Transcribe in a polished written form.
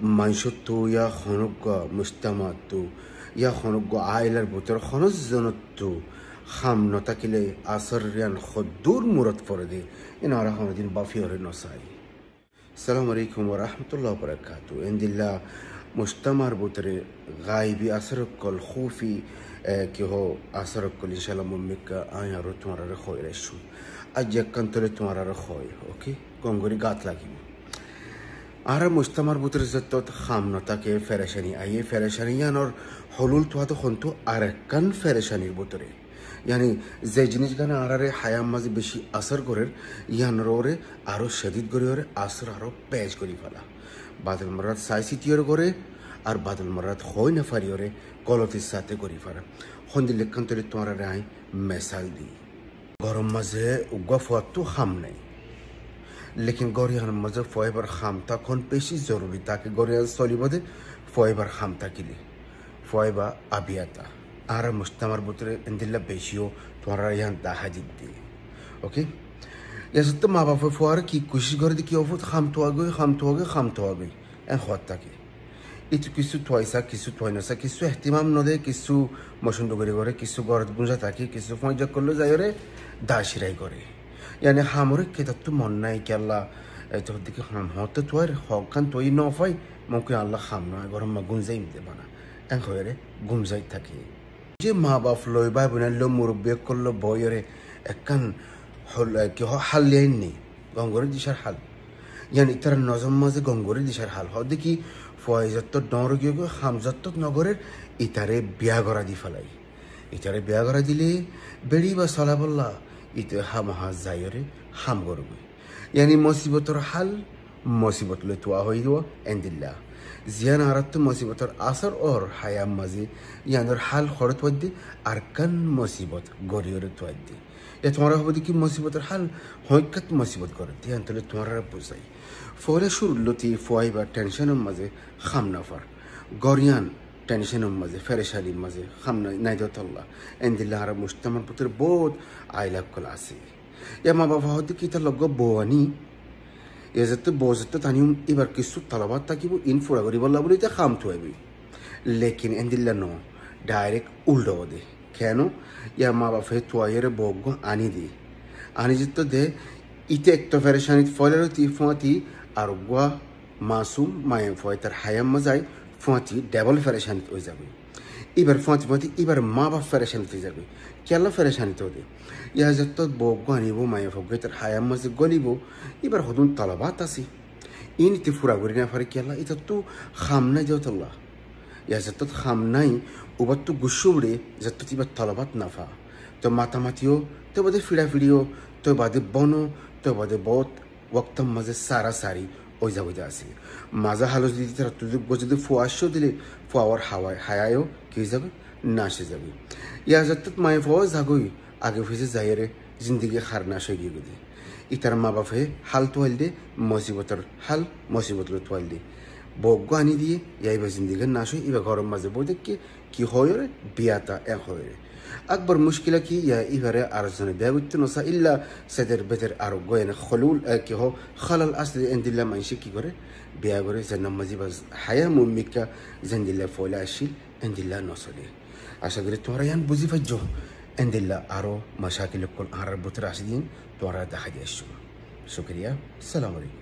manshuttu ya khonugga mujtamattu ya khonugga ailar butor khonoz zonattu kham notakile asaryan khuddur murad forde inara khanadin bafiore nosai. Assalamu alaikum wa rahmatullahi wa barakatuh. Indillah mujtamar butore ghaibi asar kol khufi कि हो आसर को इंशाल्लाह mummy का आया रो तुम्हारा रखो रेशु आज यक्कन तोले तुम्हारा रखो ओके गंगोरी गात लगी आरा मुस्तमर बुतर जत्तो खाम नता के फेरेशनी आइए फेरेशनी यान और हलुल तो तो खंतो आरकन फेरेशनी बुतरे यानी जे जिनिस गाना आरारे हायाम माजी बेशी असर करे यान रोरे आरो शदीद करे और असर आरो पेज करी फला बादल मरद साइसी तियर करे আর বাদল মারাত হয় না ফারিওরে গলতির সাথে করি ফারা হন্দি লেখান তরে তোমার রাই মেসাল দি গরম মাঝে উগা ফুয়াতো খাম নাই লেকিন গরিয়ান মাঝে ফয়েবার খাম তখন বেশি জরুরি তাকে গরিয়ান সলিবদে ফয়েবার খাম তাকিলে ফয়েবা আবিয়াতা আর মুস্তামার বুতরে ইন্দিল্লা বেশিও তোমার ইয়ান দাহাজিদ দি ওকে ইয়াসত মা বাবা ফুয়ার কি কোশিশ করে দি কি অফত খাম তো আগে এ হত তাকে itu kisu toisa kisu toinasa kisu ihtimam node kisu mosundo gore kisu gorad gunja taki kisu foija kollo jayore dashirai gore yani hamore ketattu mon nai ki Allah eto dike ham hotte toir hokan toi no fai mumkin Allah ham na gorom ma gunjai mide bana en khoyere gumjai taki je ma baf loy bai bunallo murubbe kollo boyore ekkan hol ki halleini gongore dishar hal yani tar nozam maze gongore dishar hal hode ki ফয়জত্ত ডরগিয়ে হামজত্ত নগরের ইতারে বিয়া করা দি ফেলাই ইতারে বিয়া করা দিলে বেড়ি বা সলাবল্লা ইতে হামহা যাইরে হাম করবে ইয়ানি মুসিবতর হাল মুসিবত লে তোয়া হই দিও এন্দিল্লা জিয়ান আরাত মুসিবতর আসর ওর হায়াম মাঝে ইয়ানর হাল খরত ওদ্দি আর কান মুসিবত গরিয়রে তোয়াদ্দি এ তোমার হবে কি মুসিবতর হাল হইকাত মুসিবত করে তিয়ান তলে তোমার বুঝাই ফলে শুরুলতি ফয়বা টেনশনের মাঝে খাম নাফার গরিয়ান টেনশনের মাঝে ফেরেশানির মাঝে খাম নাই দতল্লা এন্দিল্লা আর মুস্তামার পুত্র বহুত আইলাক কল আছে ইয়া মা বাবা হতে কি তার লগ বোয়ানি এজত বোজত তানিম এবার কিছু তালাবাত তাকিব ইন ফুরা করি বললা বলি তা খাম থইবি লেকিন এন্দিল্লা নো ডাইরেক্ট উল্টো দে কেন ইয়া মা বাবা তোয়ায়ের বগ্গ আনি দি আনি জিত দে ইতে একটা ফেরেশানিত ফলেরতি ফতি আর গোয়া মাসুম মায়ের ফয়তার হায়াম মজাই ফতি ডাবল ফেরেশানিত হয়ে যাবে এবার ফতি এবার মা বাপ ফেরেশানিত হয়ে যাবে কেলা ফেরেশানিত হতে ইয়া যত বগ্গ আনিব মায়ের ফগতার হায়াম মজে গলিব এবার হদুন তালাবাত আসি ইনিতে ফুরা করি না ফারে কেলা এটা তো খাম নাই দেওয়াল্লাহ ইয়া যত খাম নাই ওবার তো গুসুবড়ে যত এবার তালাবাত নাফা তো মাতামাতিও তো বাদে ফিড়াফিড়িও তো বাদে বনো তো বাদে বহুত ওয়াক্তম মাঝে সারা সারি ওই যাবো আসি মাজা হালস দিদি তারা তুই যদি ফুয়াশো দিলে ফুয়াওয়ার হাওয়ায় হায়ায়ও কি যাবে নাশে যাবে ইয়া যত মায়ে ফুয়া যাগই আগে ফেসে যাইরে জিন্দিগি খার নাশ হয়ে গিয়ে দে ইতার মা বাপে হাল তোয়াল দে মুসিবতর হাল মুসিবত তোয়াল দে বগ্য আনি দিয়ে ইয়াইবা জিন্দিগি নাশ হয় এবার ঘরের মাঝে বই দেখে কি হয় রে বিয়াতা এক হয় রে আকবর মুশকিলা কি ইয়া ইভারে আরজনে বিয়া করতে নসা ইল্লা সেদের বেদের আরো গোয়েন খলুল কি হো খালাল আসলে এন্দিল্লা মাইশে কি করে বিয়া করে জান্নাম মাঝি বাজ হায়া মুমিকা জেন্দিল্লা ফয়লা আসিল এন্দিল্লা নসলে আশা করি তোমরা ইয়ান বুঝি পাইছো এন্দিল্লা আরো মাশাকিল কোন আর বুতরা আসিদিন তোমরা দেখা দিয়েছো শুকরিয়া আসসালামু আলাইকুম